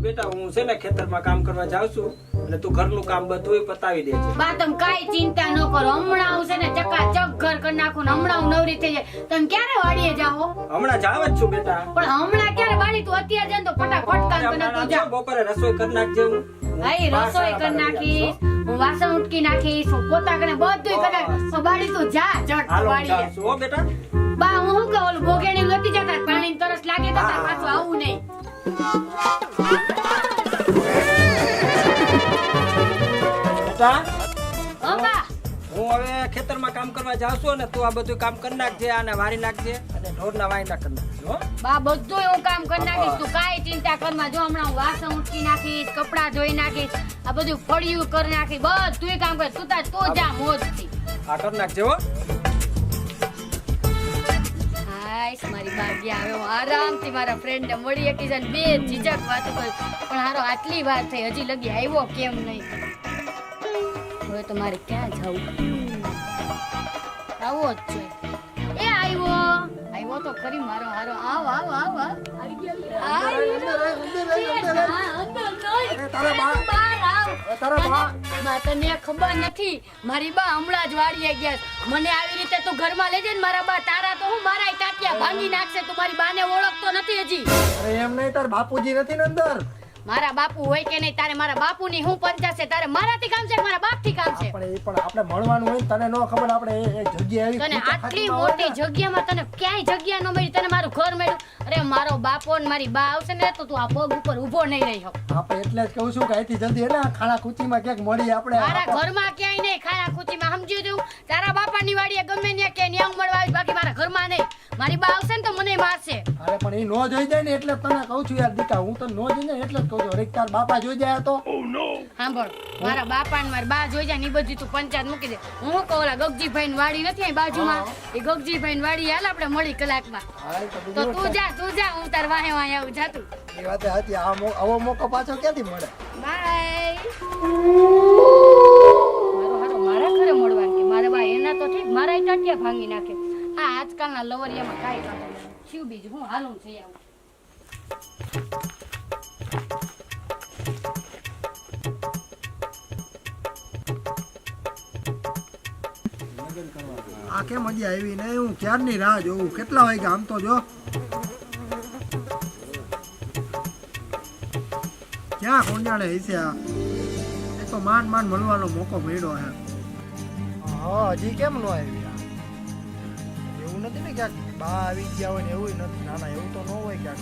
બેટા હું છે ને ખેતરમાં કામ કરવા જાઉં છું અને તું ઘરનું કામ બધું પતાવી દેજે. બા તમે કાઈ ચિંતા ન કરો, હમણાં હું છે ને ચકાચક ઘર કરી નાખું ને હમણાં હું નવરી થઈ જાય. તમે ક્યારે વાડીએ જાઓ? હમણાં જાવ જ છું બેટા. પણ હમણાં ક્યારે વાડી? તું અત્યારે જાય તો ફટાફટ કામ કરી નાખ. તું જા બપોરે રસોઈ કરી નાખજે. હું ભાઈ રસોઈ કરી નાખીશ, હું વાસણ ઉટકી નાખીશ, હું પોતા કરીને બધું કરી નાખીશ. બાડી તું જા જટ વાડીએ. હો બેટા. બા હું શું કહું, ઓલું બોગેણી લેતી જતા પાણી તરસ લાગે તો તાર પાછું આવું નહીં. બેટા હો બા હું હવે ખેતરમાં કામ કરવા જાઉં છું ને તું આ બધું કામ કરી નાખજે, આને વારી નાખજે અને ઢોરના વાયના કરી નાખજે. હો બા બધું હું કામ કરી નાખીશ, તું કાઈ ચિંતા કરમાં. જો હમણાં હું વાસણ ઉટકી નાખીશ, કપડા ધોઈ નાખીશ, આ બધું ફળિયું કરી નાખી, બધું કામ કર. તું તાર તું જા મોજથી. આ કરી નાખજે. હો હાય મારી બાકી આવે, હું આરામથી મારા ફ્રેન્ડ ને મળી હતી ને બે ઝીઝક વાતો કરી. પણ હારો આટલી વાર થઈ હજી લગી આવ્યો કેમ નહીં? હવે તો મારે ક્યાં જવું? આવો જ છે. એ આવ્યો તો ખરી મારો હારો. આવ આવ આવ આવ. આવી ગયા. તને ખબર નથી, મારી બા હમણાં જ વાડીએ ગયા. મને આવી રીતે તું ઘરમાં લેજે ને મારા બા. તારા તો હું મારા ટાટિયા ભાંગી નાખશે. તું મારી બાને ઓળખતો નથી હજી. અરે એમ નહીં, તાર બાપુજી નથી ને અંદર? મારા બાપુ હોય કે નહીં, તારે મારા બાપુની હું પંચાયત છે? તારે મારાથી કામ છે કે મારા બાપથી કામ છે? આપણે મળવાનું હોય તને નો ખબર. આપણે એ જગ્યા આવી તને આટલી મોટી જગ્યામાં તને ક્યાંય જગ્યા ન મળી, તને મારું ઘર મળ્યું. અરે મારો બાપો ને મારી બા આવશે ને તો તું આ પગ ઉપર ઊભો નહીં રહી શકો. આપણે એટલે જ કહું છું કે અહીંથી જલ્દી એટલે ખાણા કુચીમાં ક્યાંક મળી આપણે. મારા ઘરમાં ક્યાંય નહીં, ખાણા ખુચીમાં સમજી દઉં. તારા બાપાની વાડીએ ગમે ત્યાં કે ન્યા મળવા આવી, બાકી મારા ઘરમાં નહીં. મારી બા આવશે ને તો મને મારશે. અરે પણ એ નો જોઈ જાય ને એટલે તને કહું છું યાર દીકા, હું તો નો જોઈ જાય એટલે જ કહું છું. અરે તાર બાપા જોઈ જાય તો સાંભળ, મારા બાપા ને મારી બા જોઈ જાય ને બધી તું પંચાયત મૂકી દે. હું કહું ઓલા ગગજીભાઈ ની વાડી નથી અહીં બાજુમાં, એ ગગજીભાઈ ની વાડી હાલ આપણે મળી કલાકમાં. તો તું જા હું તાર વાહે વાહે આવું જાતું. એ વાત હતી. આવો મોકો પાછો ક્યાંથી મળે? બાય. મારા ઘરે મળવાનું કે મારા બા એના તો ઠીક, મારા ટાટિયા ભાંગી નાખે. આ આજકાલના લવરિયામાં કાઈ કામ નહીં. શું બીજું હું હાલું થઈ આવું. આ કેમ મજા આવી નહીં? હું ક્યારની રાહ જોઉં. કેટલા વાગ્યા આમ તો જો ક્યાં કોણ હશે. આ એ તો માંડ મળવાનો મોકો મળ્યો છે. હા હજી કેમ નો આવી? એવું નથી ને ક્યાંક બા આવી ગયા હોય ને એવું નથી? ના એવું તો ન હોય ક્યાંક.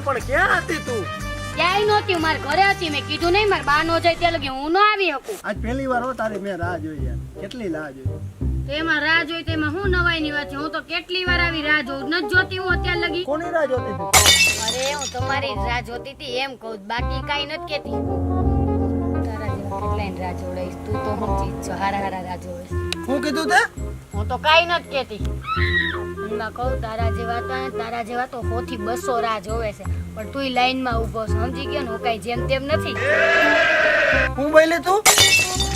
પણ ક્યાં હતી તું? ક્યાંય નહોતી, મારા ઘરે હતી. મેં કીધું નહીં મારા બા નો જાય ત્યાં લગી હું ન આવી શકું. આજ પહેલી વાર હો તારી મેં રાહ જોઈ યાર. કેટલી રાહ જોઈ? તો એમાં રાહ જોઈ તો એમાં હું નવાઈની વાત છે? હું તો કેટલી વાર આવી રાહ જોઉં, નથી જોતી હું અત્યાર લગી. કોની રાહ જોતી હતી? અરે હું તમારી રાહ જોતી હતી એમ કહું, બાકી કાઈ નથી કેતી. તારા જેવા કેટલાય રાહ જોડાઈશ. તું તો હું ચીજ છો, હારા રાહ જોઈશ. શું કીધું તે? હું તો કાઈ નથી કેતી. હું કહું તારા જેવા તો 100 થી 200 રાહ જોવે છે, પણ તુંય લાઈનમાં ઊભો છે. સમજી ગયો ને? હું કાઈ જેમ તેમ નથી. હું બોલી તું?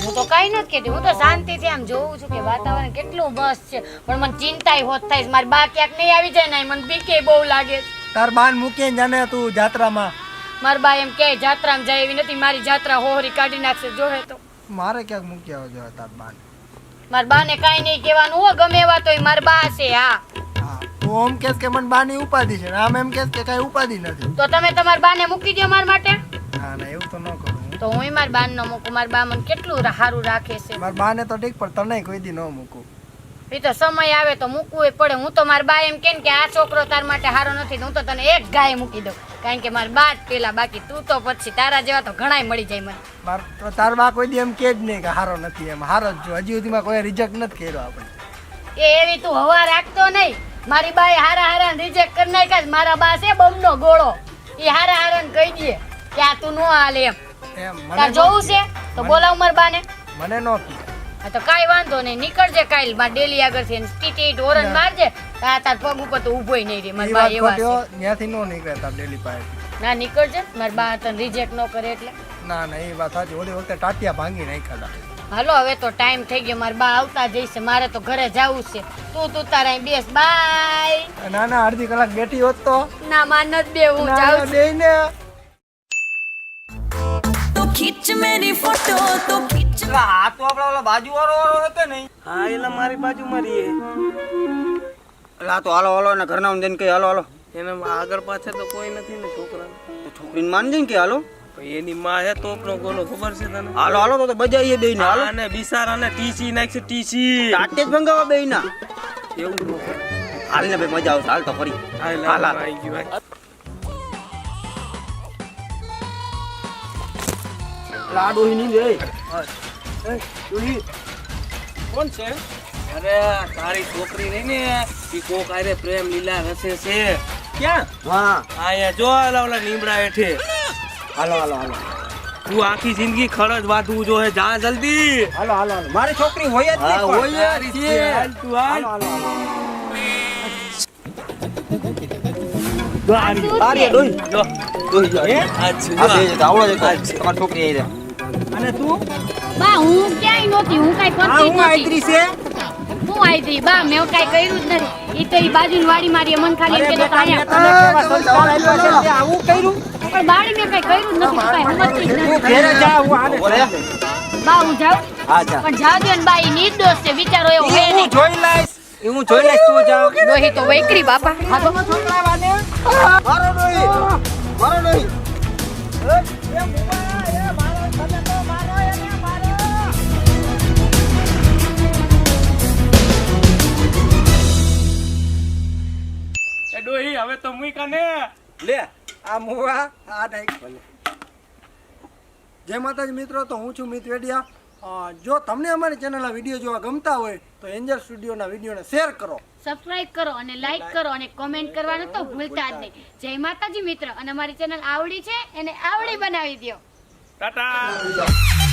હું તો કાઈ નથી કેતી. હું તો શાંતિથી આમ જોઉં છું કે વાતાવરણ કેટલું મસ્ત છે, પણ મને ચિંતાય હોત થાય મારી બા ક્યાંક નહીં આવી જાય ને મને બીકે બહુ લાગે. તાર બાન મૂકીને જાને તું જાત્રામાં. મારી બા એમ કે જાત્રામાં જાય એવી નથી. મારી જાત્રા હોહરી કાઢી નાખશે જોહે તો. મારે ક્યાંક મૂકી આવો જો તાર બાન. મારી બાને કાઈ નહીં કહેવાનું હો, ગમે એવા તોય મારી બા છે. હા તું ઓમ કેસ કે મને બાની ઉપાધિ છે, આમ એમ કેસ કે કઈ ઉપાધિ નથી. તો તમે તમારી બાને મૂકી દો મારા માટે. ના એવું તો ન કરું. તો હું મારી બાને ન મૂકું. મારી બા મને કેટલું સારું રાખે છે. મારી બાને તો ઠીક, પણ તને કોઈ દી ન મૂકું. એ તો સમય આવે તો મૂકવું પડે. હું તો મારી બા એમ કે આ છોકરો તાર માટે સારો નથી, હું તો તને એક ગાય મૂકી દઉં. કારણ કે મારી બા જ પેલા, બાકી તું તો પછી. તારા જેવા તો ઘણાય મળી જાય મને. તાર બા કોઈ દી એમ કે જ નહીં કે હારો નથી. એમ હારો જ જો. હજી સુધીમાં કોઈ રિજેક્ટ નથી કર્યો આપણે. એ એવી તું હવા રાખતો નહીં. મારી બા એ હારા રિજેક્ટ કરી નાખ્યા. મારા બા છે બમનો ગોળો. એ હારા ને કહી દે કે આ તું નો હાલે એમ. તાર જોવું છે તો બોલાવ મારી બાને. મને નો કી. હા તો કાઈ વાંધો નહીં, નીકળજે કાલ માં ડેલી આગળ થી ટીટી ઓરન મારજે. તાર પગ ઉપર તો ઊભોય નહીં રે. મારી બા એવા છે. ત્યાંથી નો નીકળે તાર ડેલી પાસે. ના નીકળજે મારા બા તને રિજેક્ટ ન કરે એટલે ના ના એ વાત સાચી ઓલી વખતે ટાટિયા ભાંગી નાખ્યા હતા હાલો હવે તો ટાઈમ થઈ ગયો મારા બા આવતા જઈશે મારે તો ઘરે જવું છે તું તારા અહીં બેસ બાય ના ના અડધી કલાક બેઠી હોત તો ના માન જ બે હું જાઉં છું. બેને तो खींच मेरी फोटो तो खींच આ તો આપડા ઓલા બાજુવાળો હતો નહીં હા એટલે મારી બાજુ મારી એટલે આ તો હાલો હાલો ને ઘરના જઈને કઈ હાલો હાલો એને આગળ પાછળ તો કોઈ નથી ને છોકરા તો છોકરીને માન જઈને કે હાલો એની માં હે તોપનો ગોલો ખબર છે તને હાલો હાલો તો બજાઈએ બેયને હાલો અને બિસારાને ટીસી નાખશે ટીસી ટાટે જ ભંગાવા બેયના એવું ન કરે. હાલ ને ભાઈ મજા આવશે હાલ તો ફરી હાલ, હાલ, હાલ, હાલ. આવી ગયું, હાલ. લાડો ની રે કોણ છે અરે તારી છોકરી રહી ને ઈ કોક આરે પ્રેમ લીલા રસે છે ક્યાં હા આયા જો ઓલા લીમડા હેઠે હાલો હાલો હાલો તું આખી જિંદગી ખરજ વાટવું જો હે જા જલ્દી હાલો હાલો હાલો મારી છોકરી હોય જ નહીં પણ. હોય જ છે. હાલ તું હાલ. હાલો હાલો આ શું આરે છે? ડોઈ જો ડોઈ જો હે? આ આ બે છે, જ આવડો જ તમારી છોકરી આવી રે અને તું બા હું ક્યાંય નહોતી હું કાંઈ આ કરતી હું જ આઈત્રી નથી છે હું આઈતી બા મેં કાંઈ કર્યું જ નથી ઈ તો ઈ બાજુની વાડી મારી મન ખાલી એમ અરે કહેતો બેટા, મેં અહીંયા તને કેવા સંસ્કાર આપ્યા છે તે આવું કર્યું પણ બાળી મેં કાંઈ કર્યું જ નથી કાંઈ સમજતી જ તું નથી ઘેરે જા હું આને બા હું જાઉં હા જા પણ જાવ દે ને બા ઈ નિર્દોષ છે વિચારો એવો હે હું નહીં જોઈ લઈશ હું જોઈ લઈશ તું જા ડોહી તો વૈકરી બાપા હા તો છોકરાવાને મારો ડોઈ મારો ડોઈ એ મુવા એ મારો તમે તો મારો એને મારો એ ડોહી હવે તો મૂકા ને લે આ મુવા આ નાખ ભલે જય માતાજી મિત્રો તો હું છું મિત વેડિયા જો તમને અમારી ચેનલના વિડીયો જોવા ગમતા હોય તો એન્જલ સ્ટુડિયોના વિડીયોને શેર કરો સબસ્ક્રાઇબ કરો અને લાઈક કરો અને કોમેન્ટ કરવાનું તો ભૂલતા જ નહીં જય માતાજી મિત્ર અને અમારી ચેનલ આવડી છે એને આવડી બનાવી દો ટાટા